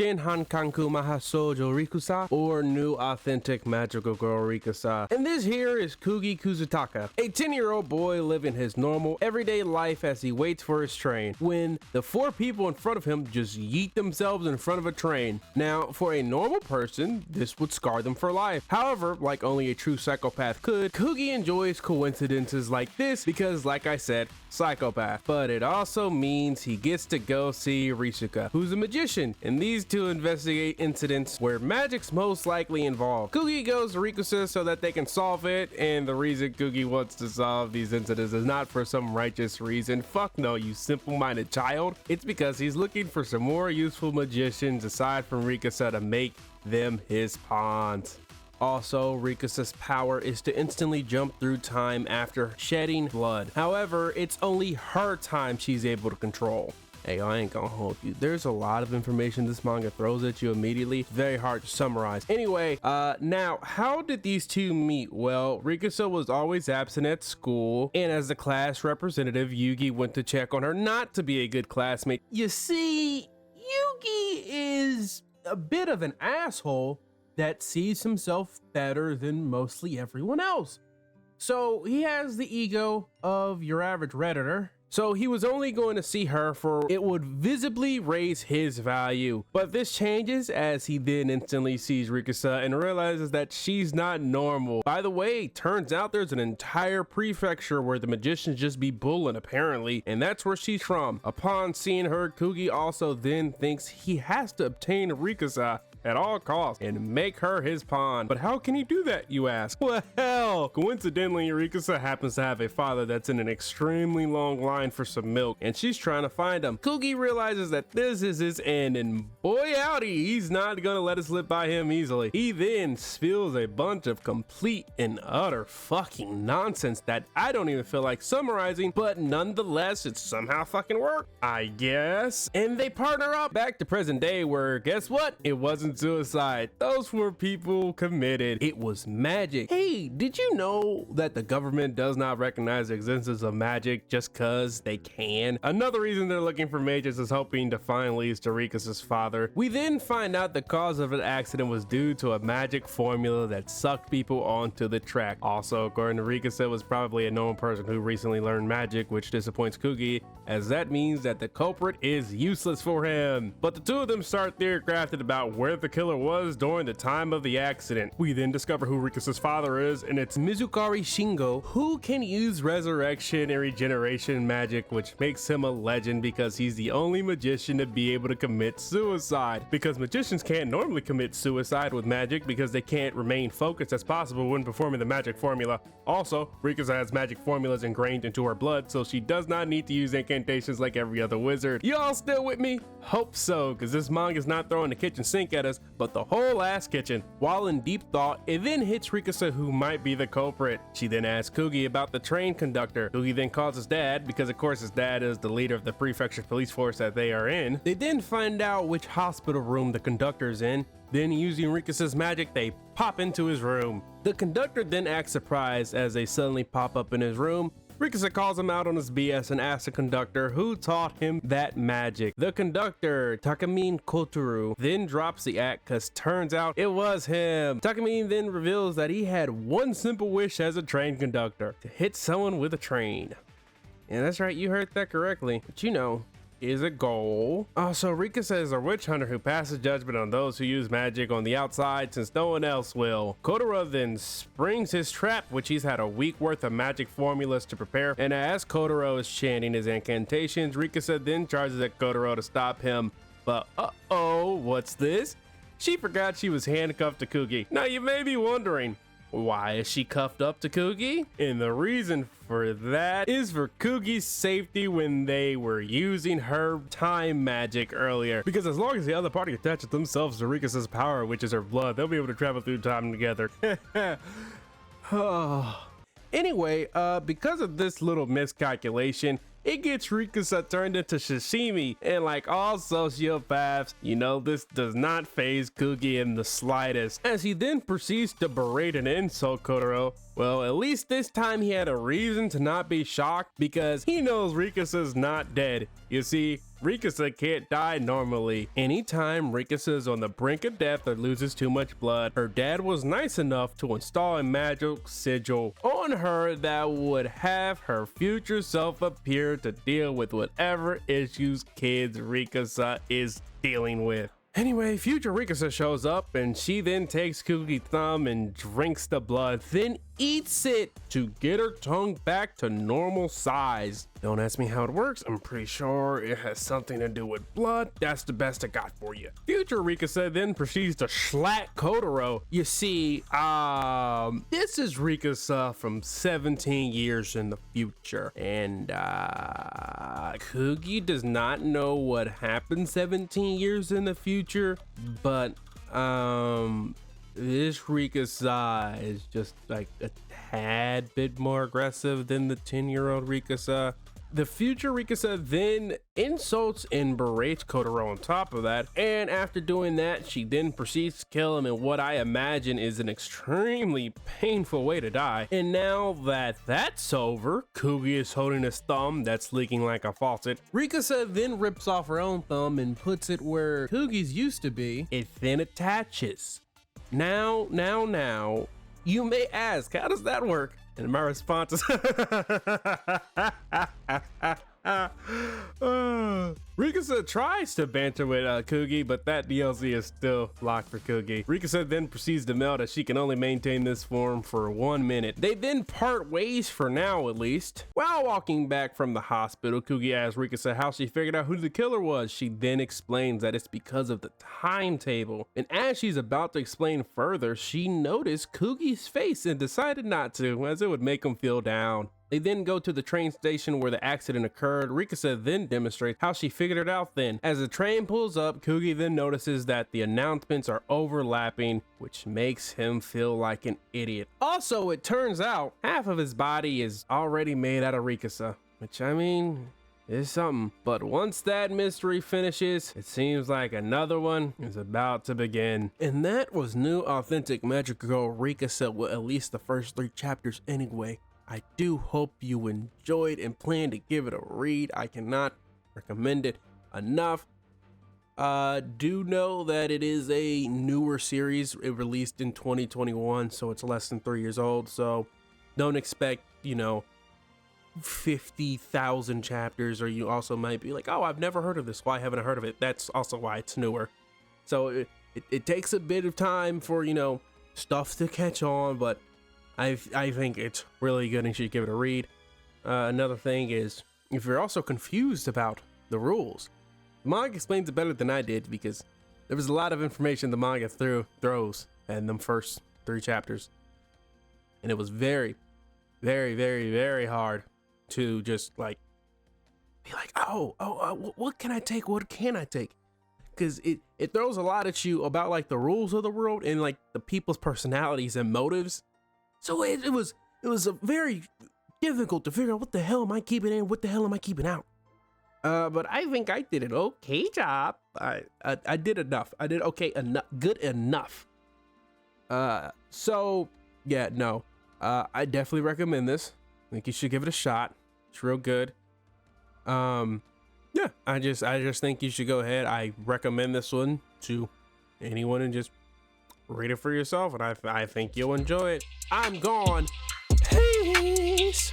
Shin Hankanku Mahasoujo Rikusa, or New Authentic Magical Girl Rikusa. And this here is Kugi Kuzutaka, a 10-year-old boy living his normal everyday life as he waits for his train, when the 4 people in front of him just yeet themselves in front of a train. Now, for a normal person, this would scar them for life. However, like only a true psychopath could, Kugi enjoys coincidences like this because, like I said, psychopath. But it also means he gets to go see Risuka, who's a magician, and these two investigate incidents where magic's most likely involved. Kugi goes to Rikusa so that they can solve it, and the reason Kugi wants to solve these incidents is not for some righteous reason. Fuck no, you simple-minded child. It's because he's looking for some more useful magicians aside from Rikusa to make them his pawns. Also, Rikusa's power is to instantly jump through time after shedding blood. However, it's only her time she's able to control. Hey, I ain't gonna hold you. There's a lot of information this manga throws at you immediately. Very hard to summarize. Anyway, now, how did these two meet? Well, Rikusa was always absent at school, and as the class representative, Yugi went to check on her not to be a good classmate. You see, Yugi is a bit of an asshole that sees himself better than mostly everyone else. So he has the ego of your average Redditor. So he was only going to see her for it would visibly raise his value. But this changes as he then instantly sees Rikusa and realizes that she's not normal. By the way, turns out there's an entire prefecture where the magicians just be bullying apparently, and that's where she's from. Upon seeing her, Kugi also then thinks he has to obtain Rikusa at all costs and make her his pawn. But how can he do that, you ask? Well, coincidentally, Rikusa happens to have a father that's in an extremely long line for some milk, and she's trying to find him. Kugi realizes that this is his end, and boy howdy, he's not gonna let it slip by him easily. He then spills a bunch of complete and utter fucking nonsense that I don't even feel like summarizing, but nonetheless, it somehow fucking worked, I guess. And they partner up back to present day where, guess what? It wasn't suicide. Those were people committed. It was magic. Hey, did you know that the government does not recognize the existence of magic just cause they can? Another reason they're looking for mages is hoping to find leads to Rikusa's father. We then find out the cause of an accident was due to a magic formula that sucked people onto the track. Also, according to Rikusa, was probably a normal person who recently learned magic, which disappoints Kugi, as that means that the culprit is useless for him. But the two of them start theory crafting about where the killer was during the time of the accident. We then discover who Rikusa's father is, and it's Mizukari Shingo, who can use resurrection and regeneration magic, which makes him a legend because he's the only magician to be able to commit suicide. Because magicians can't normally commit suicide with magic because they can't remain focused as possible when performing the magic formula. Also, Rikusa has magic formulas ingrained into her blood, so she does not need to use incantations like every other wizard. Y'all still with me? Hope so, because this manga's not throwing the kitchen sink at us, but the whole ass kitchen. While in deep thought, it then hits Rikusa who might be the culprit. She then asks Kugi about the train conductor. Kugi then calls his dad, because of course his dad is the leader of the prefecture police force that they are in. They then find out which hospital room the conductor's in. Then using Rikusa's magic, they pop into his room. The conductor then acts surprised as they suddenly pop up in his room. Rikusa calls him out on his BS and asks the conductor who taught him that magic. The conductor, Takamine Kotoru, then drops the act cause turns out it was him. Takamine then reveals that he had one simple wish as a train conductor, to hit someone with a train. And that's right, you heard that correctly, but you know, is a goal. Also, Rikusa is a witch hunter who passes judgment on those who use magic on the outside since no one else will. Kotaro then springs his trap, which he's had a week worth of magic formulas to prepare, and as Kotaro is chanting his incantations, Rikusa then charges at Kotaro to stop him. But uh-oh, what's this? She forgot she was handcuffed to Kugi. Now you may be wondering, why is she cuffed up to Kugi? And the reason for that is for Kugi's safety when they were using her time magic earlier. Because as long as the other party attaches themselves to Rikusa's power, which is her blood, they'll be able to travel through time together. Anyway, because of this little miscalculation, it gets Rikusa turned into sashimi, and like all sociopaths, you know, this does not faze Kugi in the slightest. As he then proceeds to berate and insult Kotaro, well, at least this time he had a reason to not be shocked because he knows Rikusa's not dead. You see, Rikusa can't die normally. Anytime Rikusa is on the brink of death or loses too much blood, her dad was nice enough to install a magic sigil on her that would have her future self appear to deal with whatever issues kids Rikusa is dealing with. Anyway, future Rikusa shows up and she then takes Kugi Thumb and drinks the blood, then eats it to get her tongue back to normal size. Don't ask me how it works, I'm pretty sure it has something to do with blood. That's the best I got for you. Future Rikusa then proceeds to schlack Kotaro. You see, this is Rikusa from 17 years in the future, and Kugi does not know what happened 17 years in the future, but this Rikusa is just like a tad bit more aggressive than the 10-year-old Rikusa. The future Rikusa then insults and berates Kotaro on top of that, and after doing that, she then proceeds to kill him in what I imagine is an extremely painful way to die. And now that that's over, Kugi is holding his thumb that's leaking like a faucet. Rikusa then rips off her own thumb and puts it where Kugi's used to be. It then attaches. Now, you may ask, how does that work? And my response is Rikusa tries to banter with Kugi, but that DLC is still locked for Kugi. Rikusa then proceeds to melt as she can only maintain this form for 1 minute. They then part ways for now, at least. While walking back from the hospital, Kugi asks Rikusa how she figured out who the killer was. She then explains that it's because of the timetable. And as she's about to explain further, she noticed Kugi's face and decided not to, as it would make him feel down. They then go to the train station where the accident occurred. Rikusa then demonstrates how she figured it out then. As the train pulls up, Kugi then notices that the announcements are overlapping, which makes him feel like an idiot. Also, it turns out half of his body is already made out of Rikusa, which I mean, is something. But once that mystery finishes, it seems like another one is about to begin. And that was New Authentic Magical Girl Rikusa with at least the first 3 chapters anyway. I do hope you enjoyed and plan to give it a read. I cannot recommend it enough. Do know that it is a newer series. It released in 2021, so it's less than 3 years old. So don't expect, 50,000 chapters, or you also might be like, oh, I've never heard of this. Why haven't I heard of it? That's also why it's newer. So it takes a bit of time for, stuff to catch on, but I think it's really good and you should give it a read. Another thing is, if you're also confused about the rules, the manga explains it better than I did, because there was a lot of information the manga throws in them first 3 chapters. And it was very, very, very, very hard to just be like, what can I take? What can I take? Because it throws a lot at you about like the rules of the world and like the people's personalities and motives. So it was a very difficult to figure out what the hell am I keeping in, what the hell am I keeping out. But I think I did an okay job. I did enough. I did okay enough, good enough. So yeah, no. I definitely recommend this. I think you should give it a shot. It's real good. Yeah, I just think you should go ahead. I recommend this one to anyone and just read it for yourself, and I think you'll enjoy it. I'm gone. Peace.